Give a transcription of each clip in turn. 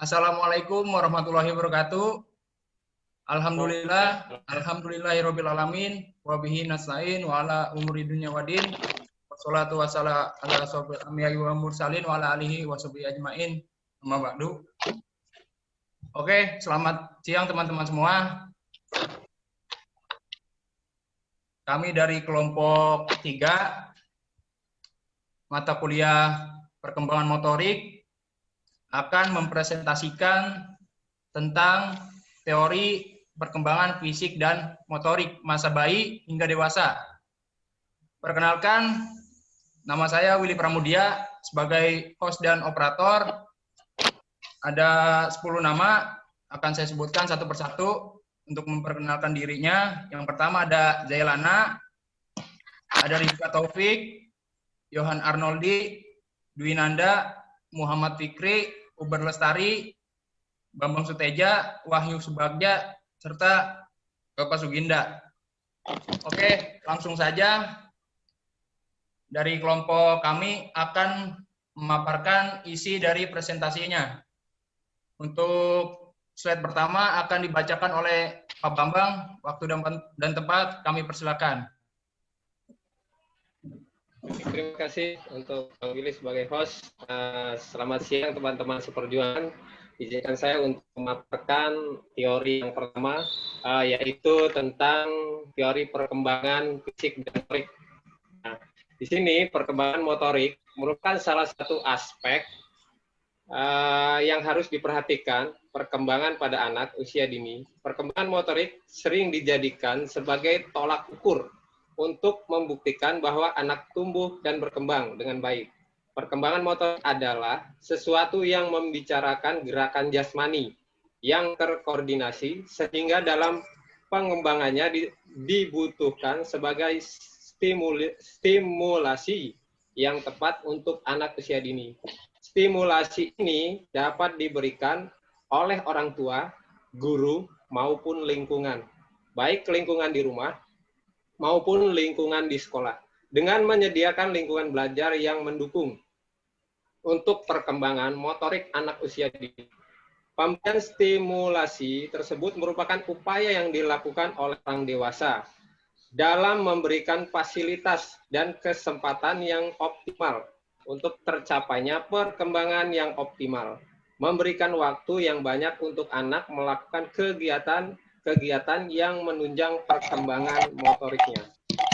Assalamualaikum warahmatullahi wabarakatuh. Alhamdulillahirabbil alamin wa bihi nasta'in wa ala umuri dunya waddin. Wassalatu wassalamu ala asyrofil anbiya'i wal mursalin wa ala alihi washabihi ajmain. Amma ba'du. Oke, selamat siang teman-teman semua. Kami dari kelompok 3 mata kuliah perkembangan motorik akan mempresentasikan tentang teori perkembangan fisik dan motorik masa bayi hingga dewasa. Perkenalkan, nama saya Willy Pramudia sebagai host dan operator. Ada 10 nama, akan saya sebutkan satu persatu untuk memperkenalkan dirinya. Yang pertama ada Zailana, ada Rizka Taufik, Yohan Arnoldi, Dwi Nanda, Muhammad Fikri, Uber Lestari, Bambang Suteja, Wahyu Subagja, serta Bapak Suginda. Oke, langsung saja. Dari kelompok kami akan memaparkan isi dari presentasinya. Untuk slide pertama akan dibacakan oleh Pak Bambang. Waktu dan tempat kami persilakan. Terima kasih untuk Bang Willy sebagai host. Selamat siang teman-teman seperjuangan. Izinkan saya untuk memaparkan teori yang pertama, yaitu tentang teori perkembangan fisik dan motorik. Nah, di sini perkembangan motorik merupakan salah satu aspek yang harus diperhatikan perkembangan pada anak usia dini. Perkembangan motorik sering dijadikan sebagai tolak ukur untuk membuktikan bahwa anak tumbuh dan berkembang dengan baik. Perkembangan motor adalah sesuatu yang membicarakan gerakan jasmani yang terkoordinasi sehingga dalam pengembangannya dibutuhkan sebagai stimulasi yang tepat untuk anak usia dini. Stimulasi ini dapat diberikan oleh orang tua, guru, maupun lingkungan, baik lingkungan di rumah maupun lingkungan di sekolah, dengan menyediakan lingkungan belajar yang mendukung untuk perkembangan motorik anak usia dini. Pemberian stimulasi tersebut merupakan upaya yang dilakukan oleh orang dewasa dalam memberikan fasilitas dan kesempatan yang optimal untuk tercapainya perkembangan yang optimal, memberikan waktu yang banyak untuk anak melakukan kegiatan yang menunjang perkembangan motoriknya.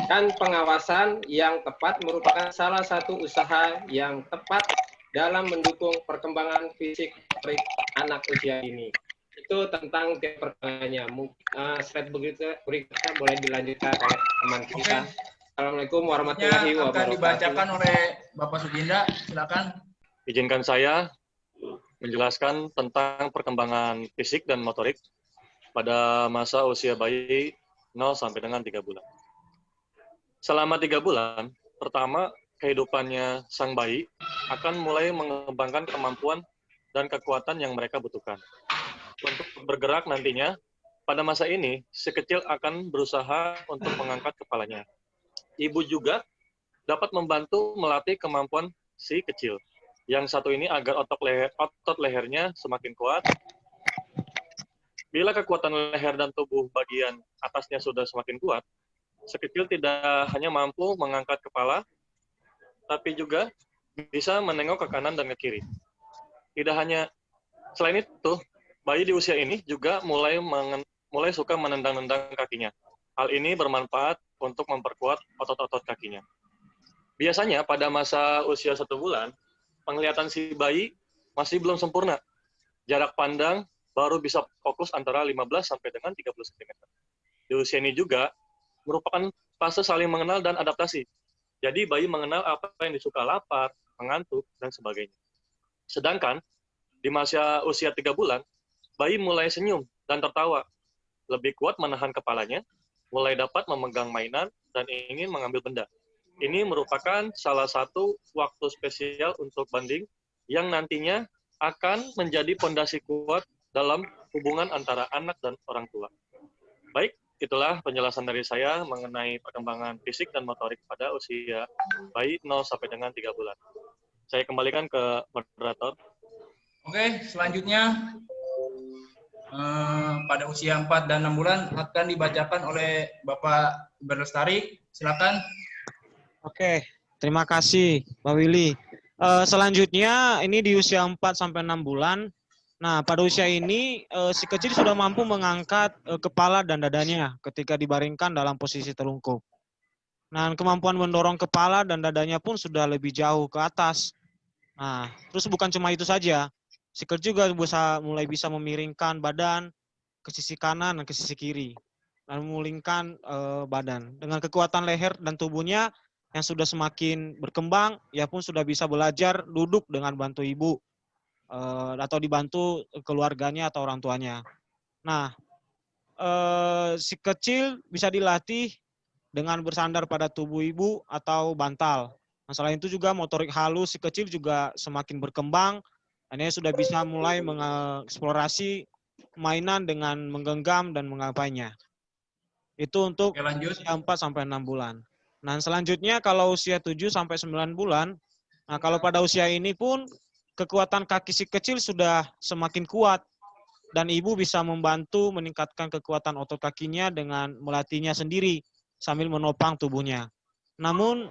Dan pengawasan yang tepat merupakan salah satu usaha yang tepat dalam mendukung perkembangan fisik motorik anak usia ini. Itu tentang perkembangannya. Slide berikutnya boleh dilanjutkan oleh teman kita. Assalamualaikum warahmatullahi wabarakatuh. Akan dibacakan oleh Bapak Suginda, silakan. Izinkan saya menjelaskan tentang perkembangan fisik dan motorik pada masa usia bayi 0 sampai dengan 3 bulan. Selama 3 bulan, pertama kehidupannya sang bayi akan mulai mengembangkan kemampuan dan kekuatan yang mereka butuhkan. Untuk bergerak nantinya, pada masa ini, si kecil akan berusaha untuk mengangkat kepalanya. Ibu juga dapat membantu melatih kemampuan si kecil. Yang satu ini agar otot lehernya semakin kuat. Bila kekuatan leher dan tubuh bagian atasnya sudah semakin kuat, si kecil tidak hanya mampu mengangkat kepala, tapi juga bisa menengok ke kanan dan ke kiri. Selain itu, bayi di usia ini juga mulai suka menendang-nendang kakinya. Hal ini bermanfaat untuk memperkuat otot-otot kakinya. Biasanya pada masa usia 1 bulan, penglihatan si bayi masih belum sempurna. Jarak pandang baru bisa fokus antara 15 sampai dengan 30 cm. Di usia ini juga merupakan fase saling mengenal dan adaptasi. Jadi bayi mengenal apa yang disuka lapar, mengantuk, dan sebagainya. Sedangkan di masa usia 3 bulan, bayi mulai senyum dan tertawa. Lebih kuat menahan kepalanya, mulai dapat memegang mainan, dan ingin mengambil benda. Ini merupakan salah satu waktu spesial untuk bonding yang nantinya akan menjadi fondasi kuat dalam hubungan antara anak dan orang tua. Baik, itulah penjelasan dari saya mengenai perkembangan fisik dan motorik pada usia bayi 0 sampai dengan 3 bulan. Saya kembalikan ke moderator. Oke, selanjutnya pada usia 4 dan 6 bulan akan dibacakan oleh Bapak Berlestari. Silakan. Oke, terima kasih Pak Willy. Selanjutnya ini di usia 4 sampai 6 bulan. Nah, pada usia ini si kecil sudah mampu mengangkat kepala dan dadanya ketika dibaringkan dalam posisi telungkup. Nah, kemampuan mendorong kepala dan dadanya pun sudah lebih jauh ke atas. Nah, terus bukan cuma itu saja. Si kecil juga mulai bisa memiringkan badan ke sisi kanan dan ke sisi kiri. Dan memulingkan badan. Dengan kekuatan leher dan tubuhnya yang sudah semakin berkembang, ia pun sudah bisa belajar duduk dengan bantu ibu atau dibantu keluarganya atau orang tuanya. Nah, si kecil bisa dilatih dengan bersandar pada tubuh ibu atau bantal. Nah, selain itu juga motorik halus si kecil juga semakin berkembang, dan ia sudah bisa mulai mengeksplorasi mainan dengan menggenggam dan menggapainya. Itu untuk Oke, lanjut. usia 4 sampai 6 bulan. Nah, selanjutnya kalau usia 7 sampai 9 bulan, nah kalau pada usia ini pun kekuatan kaki si kecil sudah semakin kuat dan ibu bisa membantu meningkatkan kekuatan otot kakinya dengan melatihnya sendiri sambil menopang tubuhnya. Namun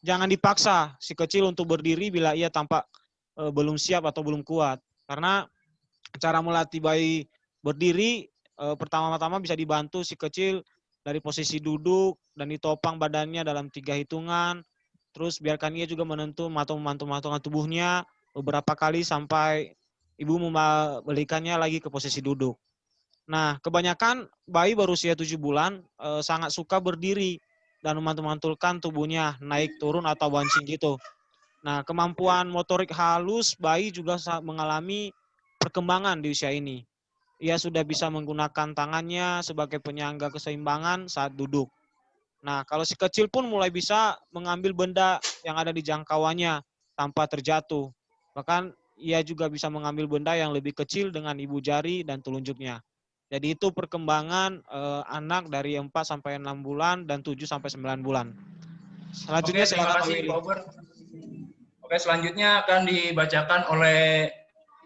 jangan dipaksa si kecil untuk berdiri bila ia tampak belum siap atau belum kuat. Karena cara melatih bayi berdiri pertama-tama bisa dibantu si kecil dari posisi duduk dan ditopang badannya dalam 3 hitungan. Terus biarkan ia juga membantu tubuhnya beberapa kali sampai ibu membalikannya lagi ke posisi duduk. Nah, kebanyakan bayi berusia 7 bulan sangat suka berdiri dan memantul-mantulkan tubuhnya naik turun atau bouncing gitu. Nah, kemampuan motorik halus bayi juga mengalami perkembangan di usia ini. Ia sudah bisa menggunakan tangannya sebagai penyangga keseimbangan saat duduk. Nah, kalau si kecil pun mulai bisa mengambil benda yang ada di jangkauannya tanpa terjatuh. Bahkan ia juga bisa mengambil benda yang lebih kecil dengan ibu jari dan telunjuknya. Jadi itu perkembangan anak dari 4 sampai 6 bulan dan 7 sampai 9 bulan. Selanjutnya Oke, terima silakan Pak kasih Willy. Pak Uber. Oke, selanjutnya akan dibacakan oleh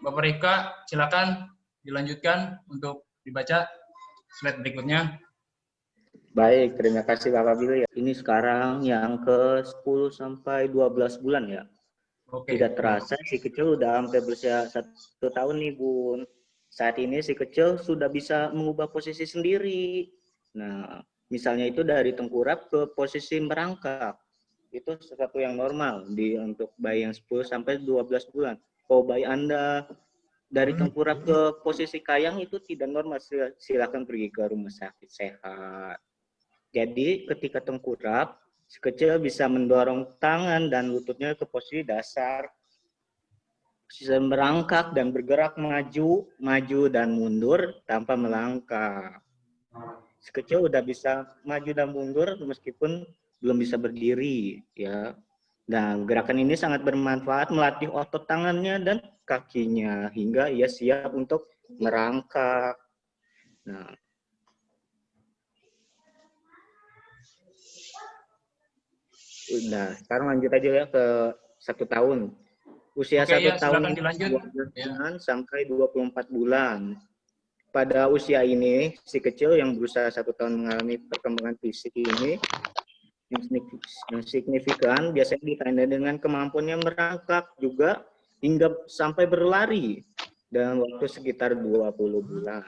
Bapak Rika. Silakan dilanjutkan untuk dibaca slide berikutnya. Baik, terima kasih Bapak Billy. Ini sekarang yang ke 10 sampai 12 bulan ya. Oke. Tidak terasa si kecil udah hampir berusia 1 tahun nih Bun. Saat ini si kecil sudah bisa mengubah posisi sendiri. Nah, misalnya itu dari tengkurap ke posisi merangkak. Itu sesuatu yang normal untuk bayi yang 10 sampai 12 bulan. Kalau bayi Anda dari tengkurap ke posisi kayang itu tidak normal, silakan pergi ke rumah sakit sehat. Jadi ketika tengkurap, si kecil bisa mendorong tangan dan lututnya ke posisi dasar, bisa merangkak dan bergerak maju dan mundur tanpa melangkah. Si kecil udah bisa maju dan mundur meskipun belum bisa berdiri, ya. Dan gerakan ini sangat bermanfaat melatih otot tangannya dan kakinya hingga ia siap untuk merangkak. Nah, udah, sekarang lanjut aja ya ke 1 tahun. Usia 1 tahun ini 12 bulan sampai 24 bulan. Pada usia ini, si kecil yang berusia 1 tahun mengalami perkembangan fisik ini yang signifikan biasanya ditandai dengan kemampuannya merangkak juga hingga sampai berlari dalam waktu sekitar 20 bulan.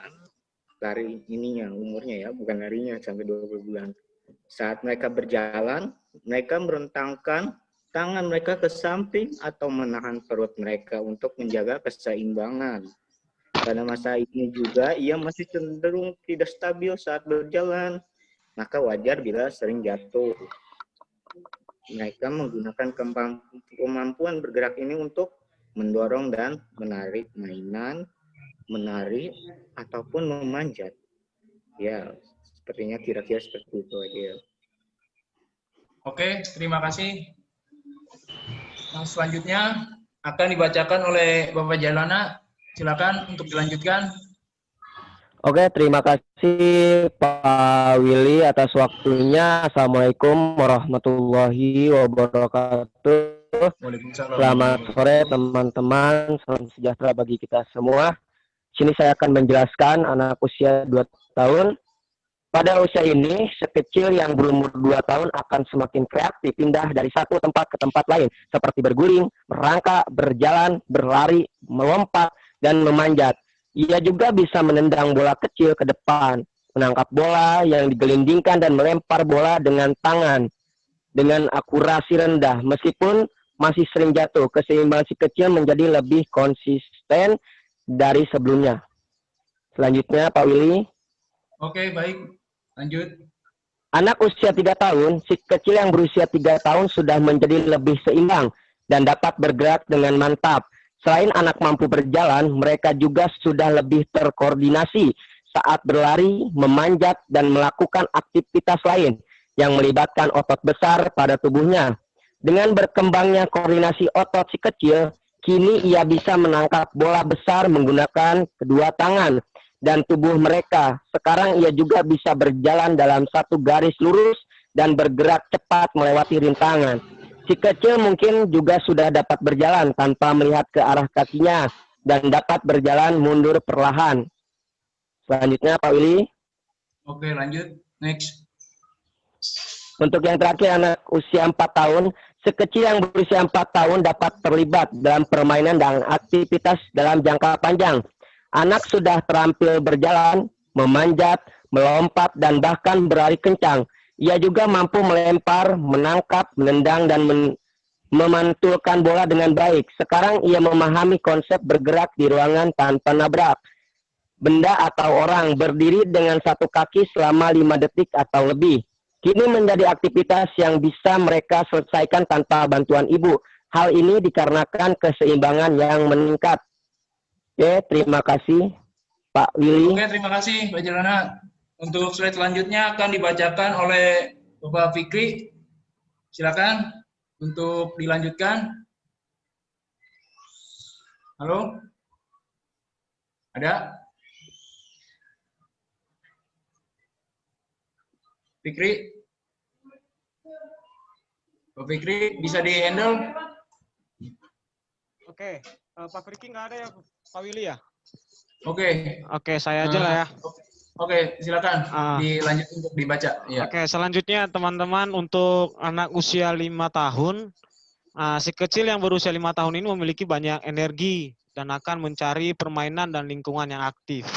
Lari ininya umurnya ya, bukan larinya sampai 20 bulan. Saat mereka berjalan, mereka merentangkan tangan mereka ke samping atau menahan perut mereka untuk menjaga keseimbangan. Pada masa ini juga ia masih cenderung tidak stabil saat berjalan, maka wajar bila sering jatuh. Mereka menggunakan kemampuan bergerak ini untuk mendorong dan menarik mainan, menari, ataupun memanjat. Ya, sepertinya kira-kira seperti itu aja. Oke, terima kasih. Nah, selanjutnya akan dibacakan oleh Bapak Jalana. Silakan untuk dilanjutkan. Oke, terima kasih Pak Willy atas waktunya. Assalamualaikum warahmatullahi wabarakatuh. Waalaikumsalam. Selamat sore teman-teman, salam sejahtera bagi kita semua. Sini saya akan menjelaskan anak usia 2 tahun. Pada usia ini, sekecil yang berumur 2 tahun akan semakin kreatif, pindah dari satu tempat ke tempat lain, seperti berguling, merangkak, berjalan, berlari, melompat, dan memanjat. Ia juga bisa menendang bola kecil ke depan, menangkap bola yang digelindingkan dan melempar bola dengan tangan dengan akurasi rendah. Meskipun masih sering jatuh, keseimbangan si kecil menjadi lebih konsisten dari sebelumnya. Selanjutnya, Pak Willy. Oke, baik. Lanjut. Anak usia 3 tahun, si kecil yang berusia 3 tahun sudah menjadi lebih seimbang dan dapat bergerak dengan mantap. Selain anak mampu berjalan, mereka juga sudah lebih terkoordinasi saat berlari, memanjat, dan melakukan aktivitas lain yang melibatkan otot besar pada tubuhnya. Dengan berkembangnya koordinasi otot si kecil, kini ia bisa menangkap bola besar menggunakan kedua tangan dan tubuh mereka. Sekarang ia juga bisa berjalan dalam satu garis lurus dan bergerak cepat melewati rintangan. Si kecil mungkin juga sudah dapat berjalan tanpa melihat ke arah kakinya dan dapat berjalan mundur perlahan. Selanjutnya, Pak Willy. Oke, lanjut. Next. Untuk yang terakhir, anak usia 4 tahun, sekecil yang berusia 4 tahun dapat terlibat dalam permainan dan aktivitas dalam jangka panjang. Anak sudah terampil berjalan, memanjat, melompat, dan bahkan berlari kencang. Ia juga mampu melempar, menangkap, menendang, dan memantulkan bola dengan baik. Sekarang ia memahami konsep bergerak di ruangan tanpa nabrak benda atau orang, berdiri dengan satu kaki selama 5 detik atau lebih. Kini menjadi aktivitas yang bisa mereka selesaikan tanpa bantuan ibu. Hal ini dikarenakan keseimbangan yang meningkat. Oke, terima kasih Pak Willy. Oke, terima kasih Pak Jelana. Untuk slide selanjutnya akan dibacakan oleh Bapak Fikri. Silakan untuk dilanjutkan. Halo? Ada? Fikri? Pak Fikri bisa di-handle? Oke, Pak Fikri nggak ada ya, Pak Willy ya? Oke. Oke, saya aja lah ya. Oke, silakan dilanjut untuk dibaca. Ya. Oke, selanjutnya teman-teman untuk anak usia 5 tahun, si kecil yang berusia 5 tahun ini memiliki banyak energi dan akan mencari permainan dan lingkungan yang aktif.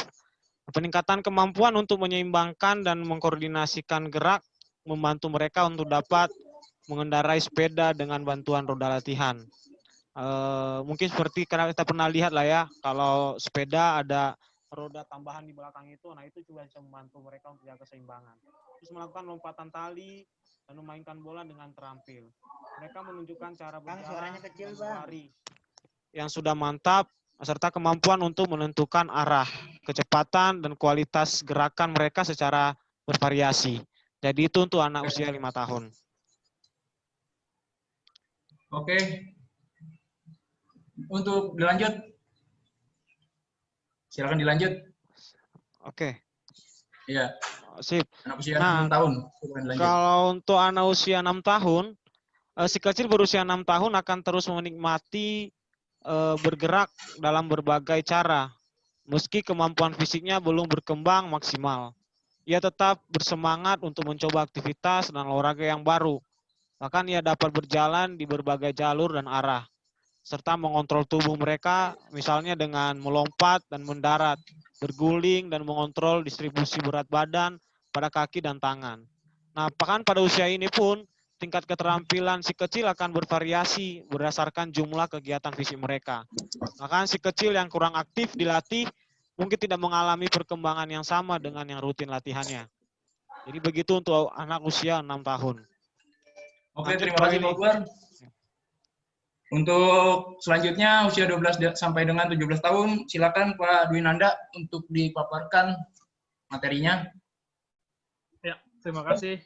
Peningkatan kemampuan untuk menyeimbangkan dan mengkoordinasikan gerak membantu mereka untuk dapat mengendarai sepeda dengan bantuan roda latihan. Mungkin seperti karena kita pernah lihat lah ya, kalau sepeda ada roda tambahan di belakang itu, nah itu juga bisa membantu mereka untuk jaga keseimbangan. Terus melakukan lompatan tali dan memainkan bola dengan terampil. Mereka menunjukkan cara berjalan dan berlari yang sudah mantap, serta kemampuan untuk menentukan arah, kecepatan, dan kualitas gerakan mereka secara bervariasi. Jadi itu untuk anak usia 5 tahun. Oke. Untuk dilanjut. Silakan dilanjut. Oke. Iya. Sip. Anak usia 6 tahun. Kalau untuk anak usia 6 tahun, si kecil berusia 6 tahun akan terus menikmati bergerak dalam berbagai cara. Meski kemampuan fisiknya belum berkembang maksimal. Ia tetap bersemangat untuk mencoba aktivitas dan olahraga yang baru. Bahkan ia dapat berjalan di berbagai jalur dan arah. Serta mengontrol tubuh mereka, misalnya dengan melompat dan mendarat, berguling dan mengontrol distribusi berat badan pada kaki dan tangan. Nah, bahkan pada usia ini pun, tingkat keterampilan si kecil akan bervariasi berdasarkan jumlah kegiatan fisik mereka. Bahkan si kecil yang kurang aktif dilatih, mungkin tidak mengalami perkembangan yang sama dengan yang rutin latihannya. Jadi begitu untuk anak usia 6 tahun. Oke, terima kasih Pak Akbar. Untuk selanjutnya usia 12 sampai dengan 17 tahun, silakan Pak Dwinanda untuk dipaparkan materinya. Ya, terima kasih.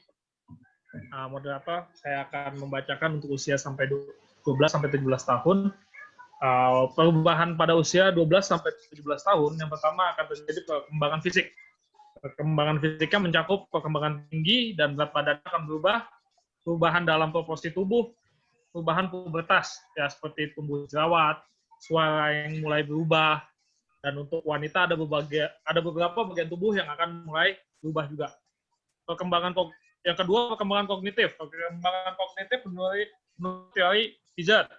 Moderator, saya akan membacakan untuk usia sampai 12 sampai 17 tahun. Perubahan pada usia 12 sampai 17 tahun, yang pertama akan terjadi perkembangan fisik. Perkembangan fisiknya mencakup perkembangan tinggi dan berat badan akan berubah, perubahan dalam proporsi tubuh, perubahan pubertas, ya seperti tumbuh jerawat, suara yang mulai berubah, dan untuk wanita ada beberapa bagian tubuh yang akan mulai berubah juga. Yang kedua, perkembangan kognitif. Perkembangan kognitif menurut teori Piaget.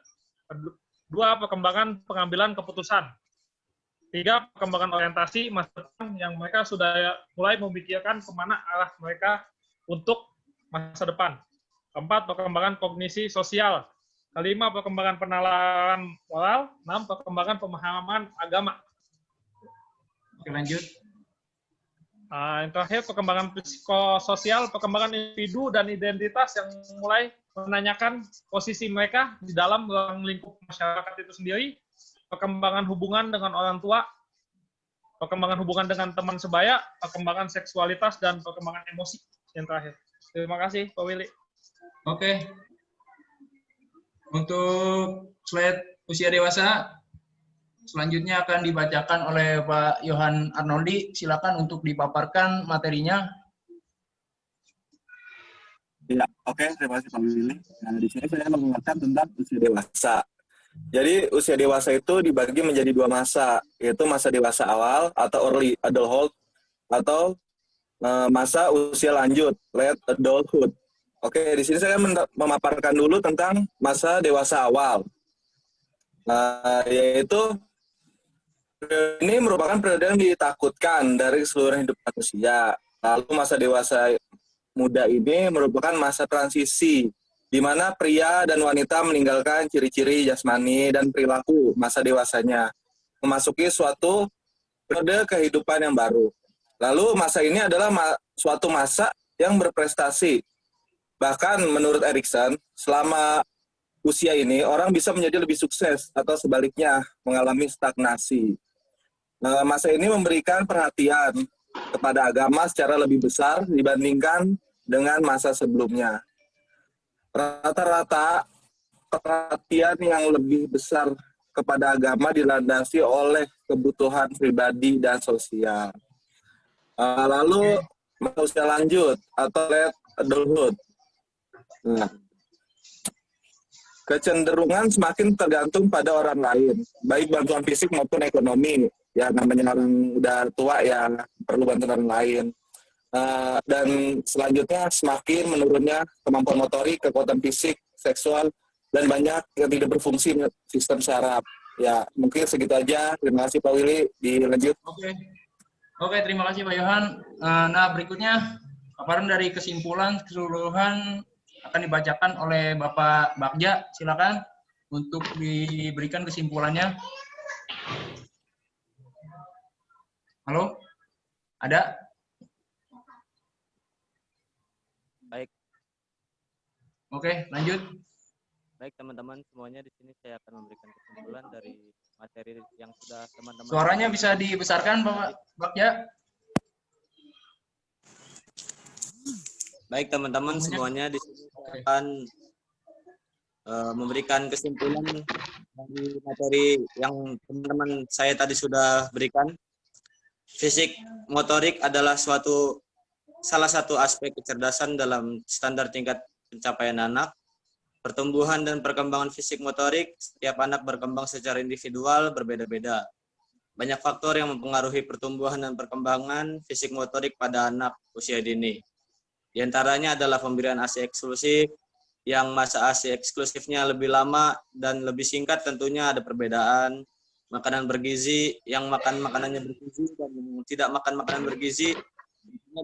Dua, perkembangan pengambilan keputusan. Tiga, perkembangan orientasi masa depan yang mereka sudah mulai memikirkan kemana arah mereka untuk masa depan. Keempat, perkembangan kognisi sosial. Kelima, perkembangan penalaran moral. 6, perkembangan pemahaman agama. Oke, lanjut. Yang terakhir, perkembangan psikososial, perkembangan individu dan identitas yang mulai menanyakan posisi mereka di dalam ruang lingkup masyarakat itu sendiri, perkembangan hubungan dengan orang tua, perkembangan hubungan dengan teman sebaya, perkembangan seksualitas, dan perkembangan emosi yang terakhir. Terima kasih, Pak Willy. Oke. Untuk slide usia dewasa, selanjutnya akan dibacakan oleh Pak Yohan Arnoldi. Silakan untuk dipaparkan materinya. Ya, oke, terima kasih Pak Willy. Nah, di sini saya mengingatkan tentang usia dewasa. Jadi usia dewasa itu dibagi menjadi dua masa, yaitu masa dewasa awal atau early adulthood atau masa usia lanjut, late adulthood. Oke, di sini saya memaparkan dulu tentang masa dewasa awal. Yaitu ini merupakan periode yang ditakutkan dari seluruh hidup manusia. Lalu masa dewasa muda ini merupakan masa transisi, di mana pria dan wanita meninggalkan ciri-ciri jasmani dan perilaku masa dewasanya, memasuki suatu periode kehidupan yang baru. Lalu masa ini adalah suatu masa yang berprestasi. Bahkan menurut Erikson, selama usia ini orang bisa menjadi lebih sukses atau sebaliknya mengalami stagnasi. Masa ini memberikan perhatian kepada agama secara lebih besar dibandingkan dengan masa sebelumnya. Rata-rata perhatian yang lebih besar kepada agama dilandasi oleh kebutuhan pribadi dan sosial. Lalu usia lanjut atau late adulthood. Kecenderungan semakin tergantung pada orang lain, baik bantuan fisik maupun ekonomi. Ya namanya orang udah tua ya perlu bantuan orang lain. Dan selanjutnya semakin menurunnya kemampuan motorik, kekuatan fisik, seksual, dan banyak yang tidak berfungsi sistem saraf. Ya mungkin segitu aja. Terima kasih Pak Willy. Dilanjut. Oke, terima kasih Pak Yohan. Nah berikutnya paparan dari kesimpulan keseluruhan akan dibacakan oleh Bapak Bagja. Silakan untuk diberikan kesimpulannya. Halo, ada? Baik. Oke, lanjut. Baik teman-teman semuanya, di sini saya akan memberikan kesimpulan dari materi yang sudah teman-teman. Suaranya bisa dibesarkan Bapak Bagja. Baik teman-teman semuanya, di sini saya akan memberikan kesimpulan dari materi yang teman-teman saya tadi sudah berikan. Fisik motorik adalah salah satu aspek kecerdasan dalam standar tingkat pencapaian anak. Pertumbuhan dan perkembangan fisik motorik, setiap anak berkembang secara individual berbeda-beda. Banyak faktor yang mempengaruhi pertumbuhan dan perkembangan fisik motorik pada anak usia dini. Di antaranya adalah pemberian ASI eksklusif, yang masa ASI eksklusifnya lebih lama dan lebih singkat tentunya ada perbedaan. Makanan bergizi, yang makan makanannya bergizi dan yang tidak makan makanan bergizi,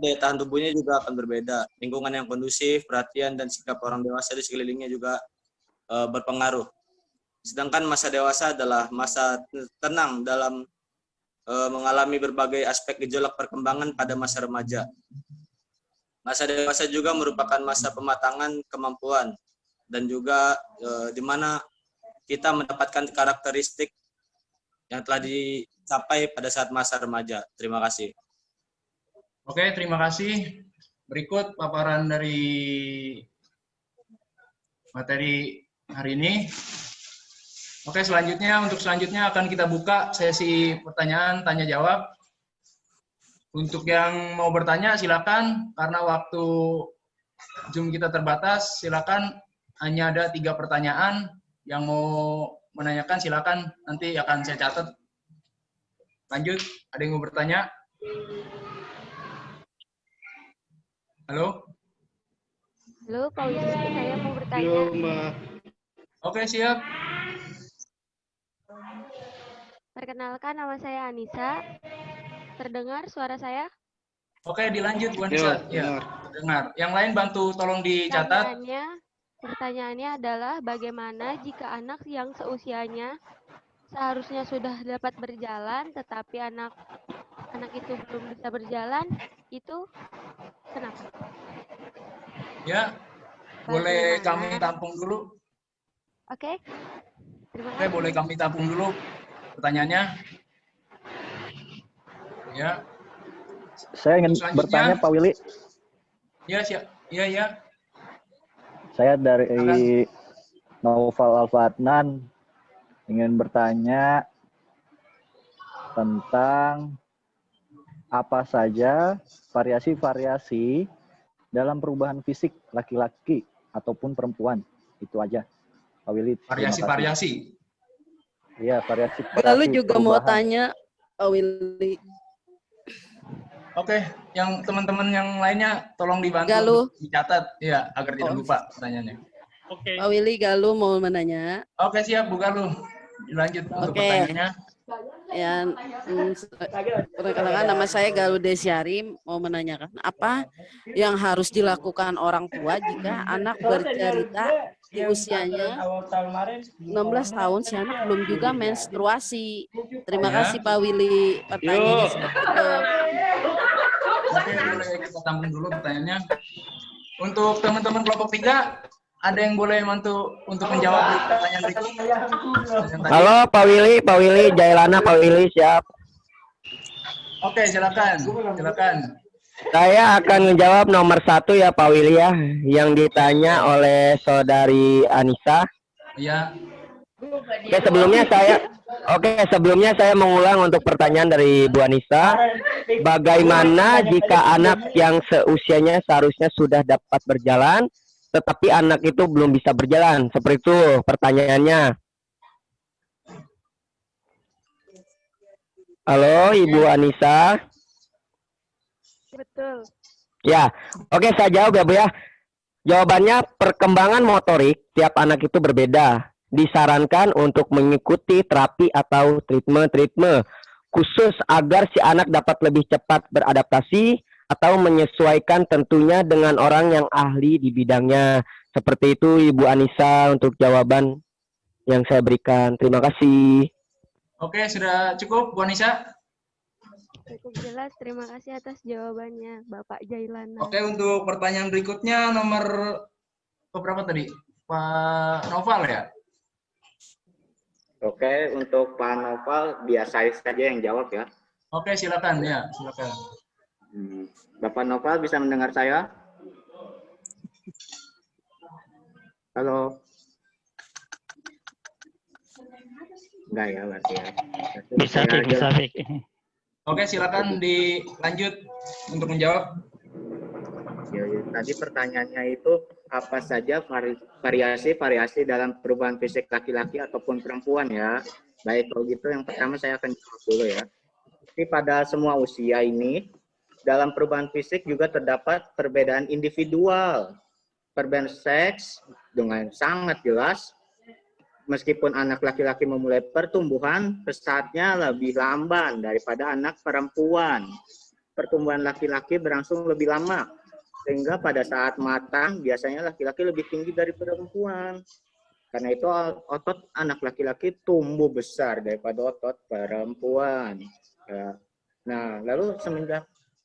daya tahan tubuhnya juga akan berbeda. Lingkungan yang kondusif, perhatian dan sikap orang dewasa di sekelilingnya juga berpengaruh. Sedangkan masa dewasa adalah masa tenang dalam mengalami berbagai aspek gejolak perkembangan pada masa remaja. Masa dewasa juga merupakan masa pematangan kemampuan dan juga di mana kita mendapatkan karakteristik yang telah dicapai pada saat masa remaja. Terima kasih. Oke, terima kasih. Berikut paparan dari materi hari ini. Oke, untuk selanjutnya akan kita buka sesi pertanyaan tanya jawab. Untuk yang mau bertanya silakan, karena waktu Zoom kita terbatas, silakan hanya ada 3 pertanyaan. Yang mau menanyakan silakan, nanti akan saya catat. Lanjut, ada yang mau bertanya? Halo? Halo, Pak Willy, saya mau bertanya. Oke, siap. Perkenalkan, nama saya Anissa. Terdengar suara saya? Oke, dilanjut Bu Anissa. Ya, dengar. Yang lain bantu tolong dicatat. Pertanyaannya adalah bagaimana jika anak yang seusianya seharusnya sudah dapat berjalan, tetapi anak itu belum bisa berjalan, itu kenapa? Ya, boleh kami tampung dulu. Oke, terima kasih. Oke, boleh kami tampung dulu pertanyaannya. Ya. Saya ingin bertanya, Pak Willy. Ya, siap. Iya, ya. Saya dari Naufal Al-Fatnan ingin bertanya tentang apa saja variasi-variasi dalam perubahan fisik laki-laki ataupun perempuan. Itu aja, Pak Willy. Variasi-variasi. Iya, variasi. Lalu juga perubahan. Mau tanya, Pak Willy. Oke, yang teman-teman yang lainnya tolong dibantu dicatat ya agar tidak lupa pertanyaannya. Oke. Pak Willy, Galuh mau menanya. Oke, siap Bu Galuh. Dilanjut untuk pertanyaannya. Ya, perkenalkan nama saya Galuh Desyari, mau menanyakan apa yang harus dilakukan orang tua jika anak bercerita di usianya 16 tahun si anak belum juga menstruasi. Terima kasih Pak Willy. Pertanyaannya seperti itu. Oke, boleh kita tampung dulu pertanyaannya. Untuk teman-teman kelompok 3, ada yang boleh bantu untuk menjawab pertanyaan berikut? Halo Pak Willy, Jailana, Pak Willy, siap. Oke, silakan. Saya akan menjawab nomor 1 ya Pak Willy ya, yang ditanya oleh saudari Anissa. Iya. Sebelumnya saya mengulang untuk pertanyaan dari Bu Anissa. Bagaimana jika anak yang seusianya seharusnya sudah dapat berjalan, tetapi anak itu belum bisa berjalan? Seperti itu pertanyaannya. Halo, Ibu Anissa. Betul. Ya, oke, saya jawab ya Bu ya. Jawabannya, perkembangan motorik tiap anak itu berbeda. Disarankan untuk mengikuti terapi atau treatment khusus agar si anak dapat lebih cepat beradaptasi atau menyesuaikan tentunya dengan orang yang ahli di bidangnya. Seperti itu Ibu Anissa untuk jawaban yang saya berikan. Terima kasih. Oke, sudah cukup Bu Anissa? Cukup jelas, terima kasih atas jawabannya Bapak Jailana. Oke, untuk pertanyaan berikutnya nomor berapa tadi? Pak Noval ya? Oke, untuk Pak Noval biar saya saja yang jawab ya. Oke, silakan ya, silakan. Bapak Noval bisa mendengar saya? Halo. Enggak ya, berarti ya. Bisa. Oke, silakan dilanjut untuk menjawab. Ya, tadi pertanyaannya itu apa saja variasi dalam perubahan fisik laki-laki ataupun perempuan ya. Baik, kalau gitu yang pertama saya akan jawab dulu ya. Jadi pada semua usia ini, dalam perubahan fisik juga terdapat perbedaan individual. Perbedaan seks dengan sangat jelas. Meskipun anak laki-laki memulai pertumbuhan, pesatnya lebih lamban daripada anak perempuan. Pertumbuhan laki-laki berlangsung lebih lama. Sehingga pada saat matang, biasanya laki-laki lebih tinggi dari perempuan. Karena itu otot anak laki-laki tumbuh besar daripada otot perempuan. Nah, lalu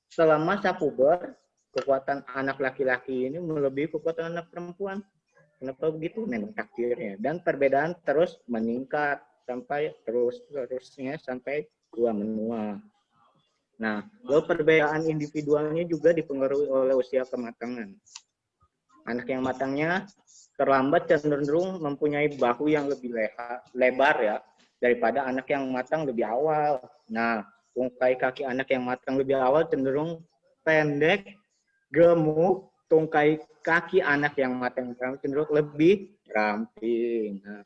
setelah masa puber, kekuatan anak laki-laki ini melebihi kekuatan anak perempuan. Kenapa begitu? Memang takdirnya. Dan perbedaan terus meningkat sampai terusnya sampai tua menua. Nah, lalu perbedaan individualnya juga dipengaruhi oleh usia kematangan. Anak yang matangnya terlambat cenderung mempunyai bahu yang lebih lebar ya daripada anak yang matang lebih awal. Nah, tungkai kaki anak yang matang lebih awal cenderung pendek, gemuk, tungkai kaki anak yang matang cenderung lebih ramping. Nah,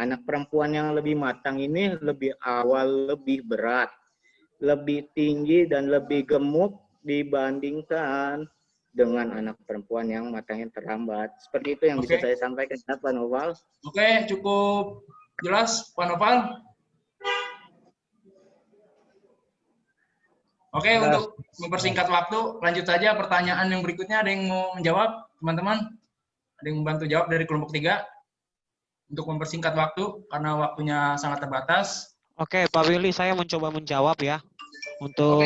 anak perempuan yang lebih matang ini lebih awal, lebih berat, lebih tinggi dan lebih gemuk dibandingkan dengan anak perempuan yang matangnya terlambat. Seperti itu yang bisa saya sampaikan, Pak Noval. Oke, cukup jelas, Pak Noval. Oke, untuk mempersingkat waktu, lanjut saja pertanyaan yang berikutnya. Ada yang mau menjawab, teman-teman? Ada yang membantu jawab dari kelompok 3? Untuk mempersingkat waktu, karena waktunya sangat terbatas. Oke, Pak Willy, saya mencoba menjawab ya. Untuk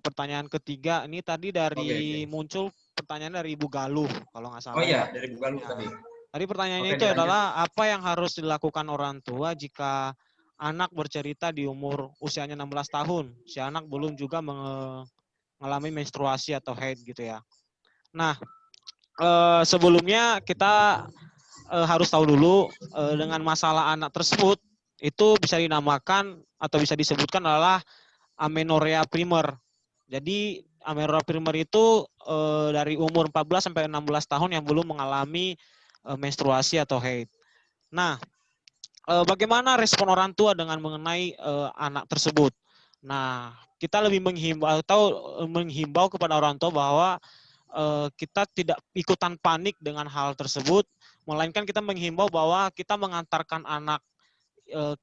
pertanyaan ketiga, ini tadi dari muncul pertanyaan dari Ibu Galuh, kalau nggak salah. Oh iya, dari Ibu Galuh tadi. Tadi pertanyaannya itu adalah, apa yang harus dilakukan orang tua jika anak bercerita di umur usianya 16 tahun, si anak belum juga mengalami menstruasi atau haid gitu ya. Nah, sebelumnya kita harus tahu dulu dengan masalah anak tersebut, itu bisa dinamakan atau bisa disebutkan adalah amenorrhea primer. Jadi amenorrhea primer itu dari umur 14 sampai 16 tahun yang belum mengalami menstruasi atau haid. Nah, bagaimana respon orang tua dengan mengenai anak tersebut? Nah, kita lebih menghimbau kepada orang tua bahwa kita tidak ikutan panik dengan hal tersebut, melainkan kita menghimbau bahwa kita mengantarkan anak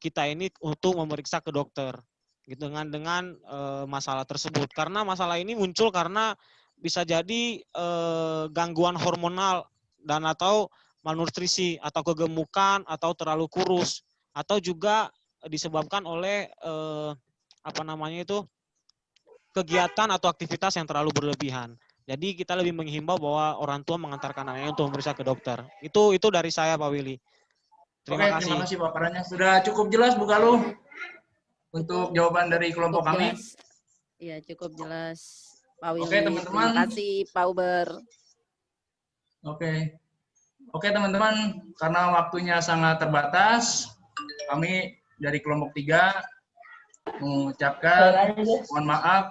kita ini untuk memeriksa ke dokter, gitu dengan masalah tersebut. Karena masalah ini muncul karena bisa jadi gangguan hormonal dan atau malnutrisi atau kegemukan atau terlalu kurus, atau juga disebabkan oleh kegiatan atau aktivitas yang terlalu berlebihan. Jadi kita lebih menghimbau bahwa orang tua mengantarkan anaknya untuk memeriksa ke dokter. Itu dari saya, Pak Willy. Terima kasih. Terima kasih Pak Paranya. Sudah cukup jelas, Bu Galuh, untuk jawaban dari kelompok kami. Iya, cukup jelas, Pak Willy. Oke, teman-teman. Terima kasih, Pak Uber. Oke, teman-teman, karena waktunya sangat terbatas, kami dari kelompok 3 mengucapkan mohon maaf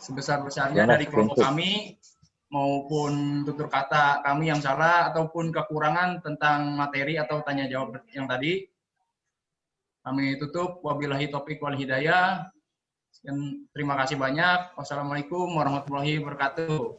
sebesar-besarnya dari kelompok kami, maupun tutur kata kami yang salah ataupun kekurangan tentang materi atau tanya jawab yang tadi. Kami tutup, wabillahi taufiq wal hidayah. Dan terima kasih banyak. Wassalamualaikum warahmatullahi wabarakatuh.